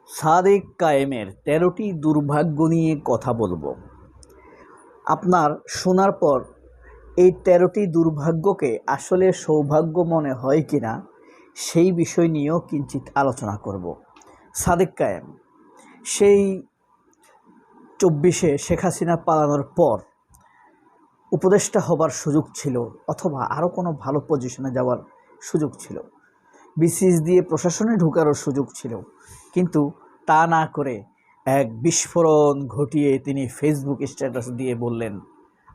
সাদেক কায়েমের ১৩টি দুর্ভাগ্য নিয়ে কথা বলবো। আপনার শোনার পর এই ১৩টি দুর্ভাগ্যকে আসলে সৌভাগ্য মনে হয় কিনা সেই বিষয় নিয়েও কিঞ্চিৎ আলোচনা করব। সাদেক কায়েম সেই ২৪শে শেখ হাসিনা পালানোর পর উপদেষ্টা হবার সুযোগ ছিল, অথবা আরও কোনো ভালো পজিশনে যাওয়ার সুযোগ ছিল, বিসিএস দিয়ে প্রশাসনে ঢোকারও সুযোগ ছিল, কিন্তু তা না করে এক বিস্ফোরণ ঘটিয়ে তিনি ফেসবুক স্ট্যাটাস দিয়ে বললেন,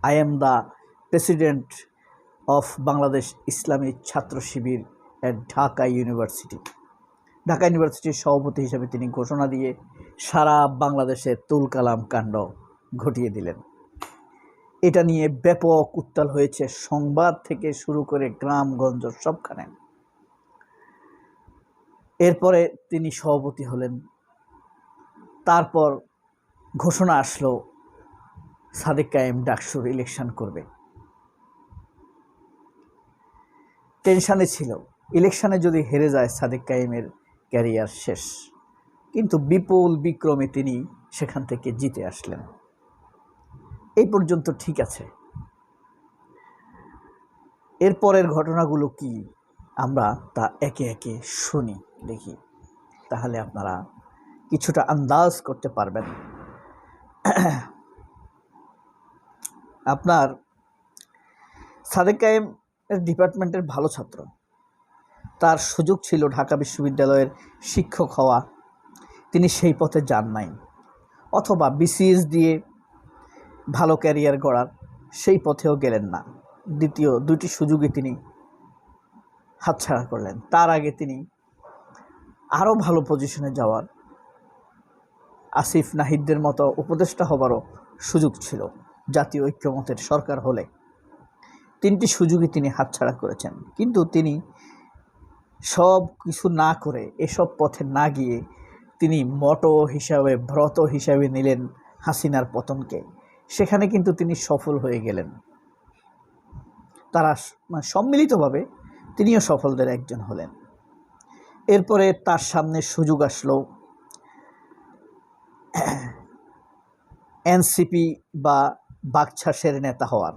I am the president of Bangladesh Islamic ছাত্র শিবির অ্যাট ঢাকা ইউনিভার্সিটি। ঢাকা ইউনিভার্সিটির সভাপতি হিসেবে তিনি ঘোষণা দিয়ে সারা বাংলাদেশে তুলকালাম কাণ্ড ঘটিয়ে দিলেন। এটা নিয়ে ব্যাপক উত্তাল হয়েছে সংবাদ থেকে শুরু করে গ্রামগঞ্জ সবখানে। এরপরে তিনি সভাপতি হলেন। তারপর ঘোষণা আসলো সাদেক কায়েম ডাকসুর ইলেকশন করবে। টেনশানে ছিল, ইলেকশনে যদি হেরে যায় সাদেক কায়েমের ক্যারিয়ার শেষ। কিন্তু বিপুল বিক্রমে তিনি সেখান থেকে জিতে আসলেন। এই পর্যন্ত ঠিক আছে। এরপরের ঘটনাগুলো কি আমরা তা একে একে শুনি, দেখি, তাহলে আপনারা কিছুটা আন্দাজ করতে পারবেন। আপনার সাদেক কায়েম ডিপার্টমেন্টের ভালো ছাত্র, তার সুযোগ ছিল ঢাকা বিশ্ববিদ্যালয়ের শিক্ষক হওয়া, তিনি সেই পথে যান নাই, অথবা বিসিএস দিয়ে ভালো ক্যারিয়ার গড়ার সেই পথেও গেলেন না। দ্বিতীয় দুটি সুযোগে তিনি হাতছাড়া করলেন। তার আগে তিনি আরও ভালো পজিশনে যাওয়ার, আসিফ নাহিদদের মতো উপদেষ্টা হবারও সুযোগ ছিল জাতীয় ঐক্যমতের সরকার হলে। তিনটি সুযোগই তিনি হাতছাড়া করেছেন। কিন্তু তিনি সব কিছু না করে, এসব পথে না গিয়ে তিনি ব্রত হিসাবে নিলেন হাসিনার পতনকে। সেখানে কিন্তু তিনি সফল হয়ে গেলেন। তারা সম্মিলিতভাবে তিনিও সফলদের একজন হলেন। এরপরে তার সামনে সুযোগ আসলো এনসিপি বা বাকছাসের নেতা হওয়ার।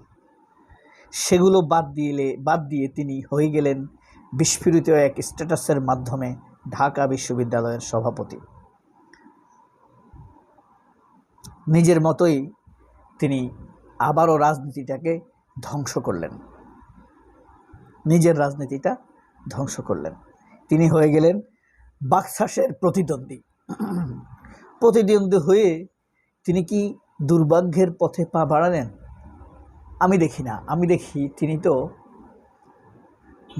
সেগুলো বাদ দিয়ে তিনি হয়ে গেলেন বিস্ফোরিত এক স্ট্যাটাসের মাধ্যমে ঢাকা বিশ্ববিদ্যালয়ের সভাপতি। নিজের মতোই তিনি আবারও রাজনীতিটাকে ধ্বংস করলেন, নিজের রাজনীতিটা ধ্বংস করলেন। তিনি হয়ে গেলেন বাকছাসের প্রতিদ্বন্দ্বী হয়ে তিনি কি দুর্ভাগ্যের পথে পা বাড়ালেন? আমি দেখি না। আমি দেখি তিনি তো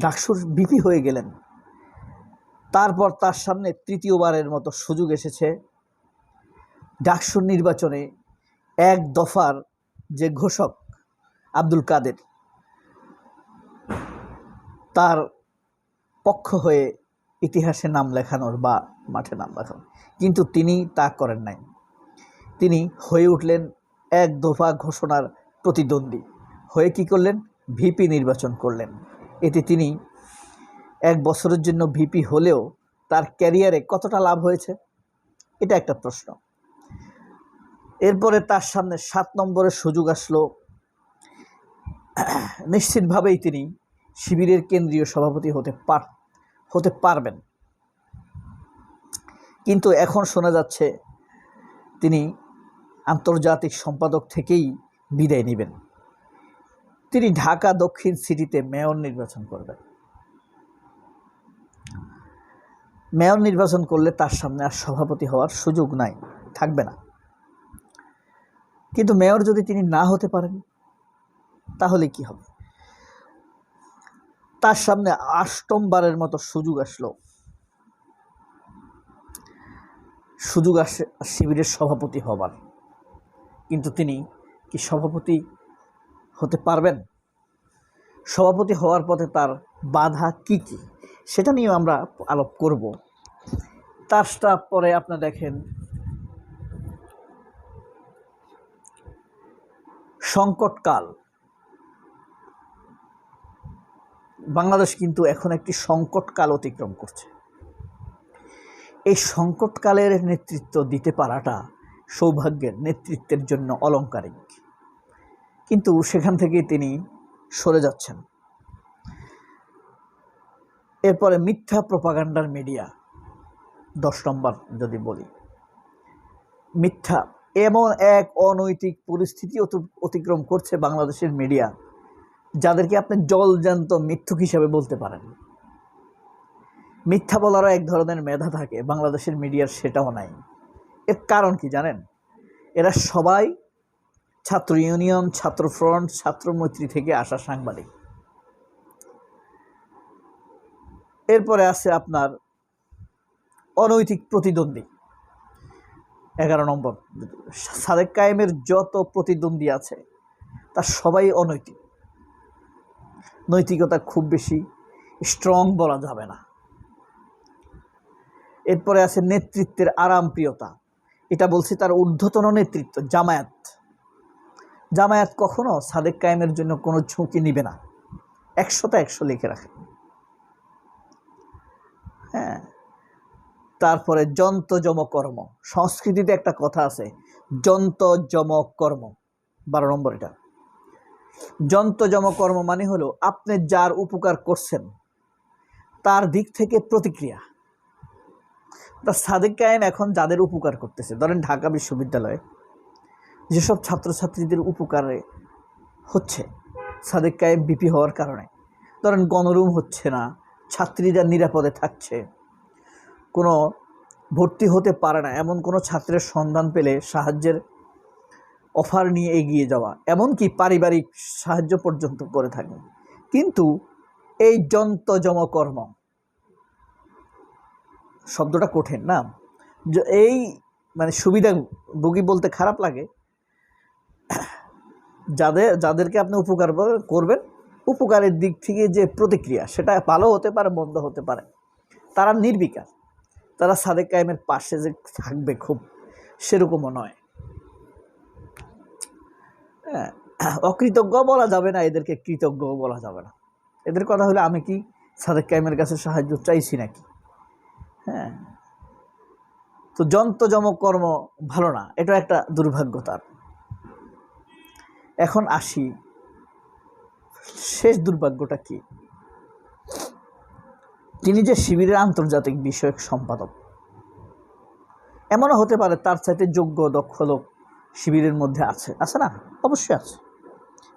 ডাকসুর ভিপি হয়ে গেলেন। তারপর তার সামনে তৃতীয়বারের মতো সুযোগ এসেছে ডাকসুর নির্বাচনে। এক দফার যে ঘোষক আব্দুল কাদের, তার পক্ষ হয়ে ইতিহাসে নাম লেখানোর বা মাঠে নাম লেখানোর, কিন্তু তিনি তা করেন নাই। তিনি হয়ে উঠলেন এক দফা ঘোষণার প্রতিদ্বন্দ্বী হয়ে কি করলেন? ভিপি নির্বাচন করলেন। এতে তিনি 1 বছরের জন্য ভিপি হলেও তার ক্যারিয়ারে কতটা লাভ হয়েছে, এটা একটা প্রশ্ন। এরপরে তার সামনে 7 নম্বরের সুযোগ আসলো। নিশ্চিতভাবেই তিনি শিবিরের কেন্দ্রীয় সভাপতি হতে পারবেন, কিন্তু এখন শোনা যাচ্ছে তিনি আন্তর্জাতিক সম্পাদক থেকেই বিদায় নেবেন। তিনি ঢাকা দক্ষিণ সিটিতে মেয়র নির্বাচন করবেন। মেয়র নির্বাচন করলে তার সামনে আর সভাপতি হওয়ার সুযোগ থাকবে না। কিন্তু মেয়র যদি তিনি না হতে পারেন তাহলে কি হবে? তার সামনে 8মবারের মতো সুযোগ আসলো। সুযোগ আসে শিবিরের সভাপতি হবার, কিন্তু তিনি কি সভাপতি হতে পারবেন? সভাপতি হওয়ার পথে তার বাধা কি কি, সেটা নিয়ে আমরা আলাপ করব। তারপরে আপনি দেখেন সংকটকাল। বাংলাদেশ কিন্তু এখন একটি সংকটকাল অতিক্রম করছে। এই সংকটকালের নেতৃত্ব দিতে পারাটা সৌভাগ্যের, নেতৃত্বের জন্য অলংকারিক, কিন্তু সেখান থেকে তিনি সরে যাচ্ছেন। এরপরে মিথ্যা প্রোপাগান্ডার মিডিয়া, 10 নম্বর যদি বলি, মিথ্যা এমন এক অনৈতিক পরিস্থিতি অতিক্রম করছে বাংলাদেশের মিডিয়া, যাদেরকে আপনি জলজান্ত মিথ্যুক হিসাবে বলতে পারেন। মিথ্যা বলারও এক ধরনের মেধা থাকে, বাংলাদেশের মিডিয়ার সেটাও নাই। এর কারণ কি জানেন? এরা সবাই ছাত্র ইউনিয়ন, ছাত্র ফ্রন্ট, ছাত্র মৈত্রী থেকে আসা সাংবাদিক। এরপরে আছে আপনার অনৈতিক প্রতিদ্বন্দ্বী, 11 নম্বর। সাদেক কায়েমের যত প্রতিদ্বন্দ্বী আছে তার সবাই অনৈতিক, নৈতিকতা খুব বেশি স্ট্রং বলা যাবে না। এরপরে আছে নেতৃত্বের আরামপ্রিয়তা, এটা বলছি তার ঊর্ধ্বতন নেতৃত্ব জামায়াত। জামায়াত কখনো সাদেক কায়েমের জন্য কোনো ঝুঁকি নিবে না, 100তে 100 লিখে রাখে। হ্যাঁ, তারপরে যন্ত যম কর্ম, সংস্কৃতিতে একটা কথা আছে, যন্ত যম কর্ম, 12 নম্বর। এটা যন্ত যম কর্ম মানে হলো আপনি যার উপকার করছেন তার দিক থেকে প্রতিক্রিয়া। সাদেক কায়েম এখন যাদের উপকার করতেছে, ধরেন ঢাকা বিশ্ববিদ্যালয়ে যেসব ছাত্রছাত্রীদের উপকারে হচ্ছে সাদেক কায়েম বিপি হওয়ার কারণে, ধরেন গণরুম হচ্ছে না, ছাত্রীরা নিরাপদে থাকছে, কোনো ভর্তি হতে পারে না এমন কোনো ছাত্রের সন্ধান পেলে সাহায্যের অফার নিয়ে এগিয়ে যাওয়া, এমনকি পারিবারিক সাহায্য পর্যন্ত করে থাকেন। কিন্তু এই যন্ত যম কর্ম শব্দটা কঠিন না, এই মানে সুবিধাভোগী বলতে খারাপ লাগে, যাদেরকে আপনি উপকার করবেন, উপকারের দিক থেকে যে প্রতিক্রিয়া সেটা ভালো হতে পারে, মন্দ হতে পারে, তারা নির্বিকার, তারা সাদেক কায়েমের পাশে যে থাকবে খুব সেরকমও নয়। হ্যাঁ, অকৃতজ্ঞ বলা যাবে না, এদেরকে কৃতজ্ঞ বলা যাবে না। এদের কথা হলো আমি কি সাদেক কায়েমের কাছে সাহায্য চাইছি নাকি? হ্যাঁ, তো যন্ত যম কর্ম ভালো না, এটা একটা দুর্ভাগ্য তার। এখন আসি শেষ দুর্ভাগ্যটা কি, তিনি যে শিবিরের আন্তর্জাতিক বিষয়ক সম্পাদক, এমনও হতে পারে তার চাইতে যোগ্য দক্ষ লোক শিবিরের মধ্যে আছে না? অবশ্যই আছে।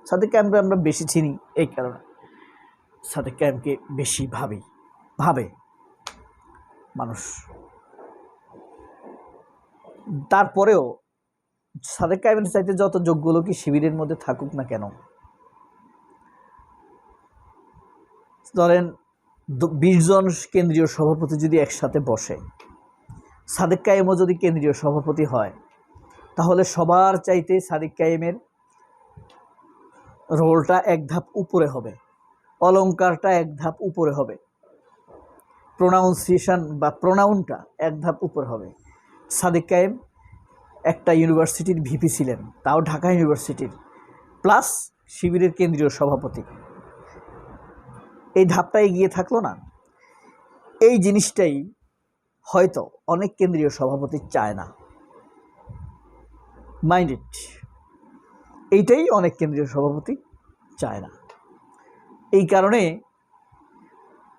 সাদেক কায়েমকে আমরা বেশি চিনি, এই কারণে সাদেক কায়েমকে বেশি ভাবে মানুষ। তারপরেও সাদেক কায়েমের চাইতে যত যোগ্য লোকই শিবিরের মধ্যে থাকুক না কেন, ধরেন 20 জন কেন্দ্রীয় সভাপতি যদি একসাথে বসে, সাদেক কায়েমও যদি কেন্দ্রীয় সভাপতি হয়, তাহলে সবার চাইতে সাদেক কায়েমের রোলটা এক ধাপ উপরে হবে, অলংকারটা এক ধাপ উপরে হবে, প্রোনাউন্সিয়েশন বা প্রোনাউনটা এক ধাপ উপরে হবে। সাদেক কায়েম একটা ইউনিভার্সিটির ভিপি ছিলেন, তাও ঢাকা ইউনিভার্সিটির, প্লাস শিবিরের কেন্দ্রীয় সভাপতি। এই ধাপটা এগিয়ে থাকলো না, এই জিনিসটাই হয়তো অনেক কেন্দ্রীয় সভাপতি চায় না। মাইন্ড ইট, এইটাই অনেক কেন্দ্রীয় সভাপতি চায় না। এই কারণে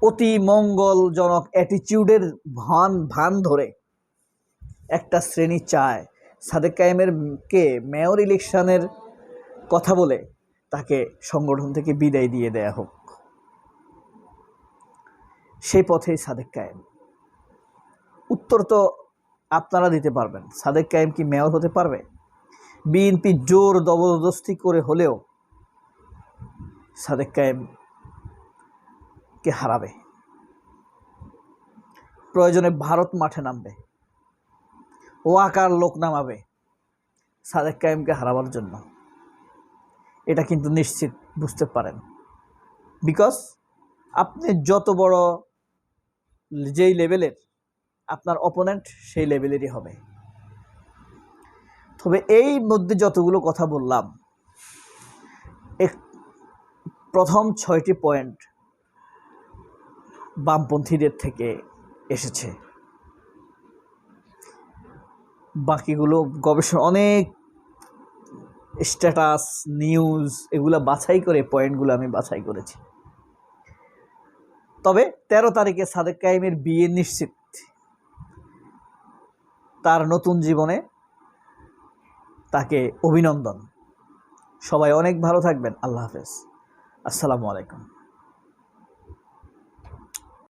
অতি মঙ্গলজনক অ্যাটিটিউডের ভান ধরে একটা শ্রেণী চায় সাদেক কায়েমের কে মেয়র ইলেকশনের কথা বলে তাকে সংগঠন থেকে বিদায় দিয়ে দেয়া হোক। সেই পথেই সাদেক কায়েম। উত্তর তো আপনারা দিতে পারবেন, সাদেক কায়েম কি মেয়র হতে পারবে? বিএনপি জোর জবরদস্তি করে হলেও সাদেক কায়েমকে হারাবে। প্রয়োজনে ভারত মাঠে নামবে, ওয়াকার লোক নামাবে সাদেক কায়েমকে হারাবার জন্য, এটা কিন্তু নিশ্চিত বুঝতে পারেন। বিকজ আপনি যত বড় যেই লেভেলের, আপনার অপোনেন্ট সেই লেভেলেরই হবে। তবে এই মধ্যে যতগুলো কথা বললাম, প্রথম 6টি পয়েন্ট বামপন্থীদের থেকে এসেছে। বাকিগুলো গবেষণা অনেক স্ট্যাটাস নিউজ এগুলো বাছাই করে পয়েন্টগুলো আমি বাছাই করেছি। তবে 13 তারিখে সাদেক কাইমের বিয়ে নিশ্চিত। তার নতুন জীবনে তাকে অভিনন্দন। সবাই অনেক ভালো থাকবেন। আল্লাহ হাফেজ। আসসালামু আলাইকুম।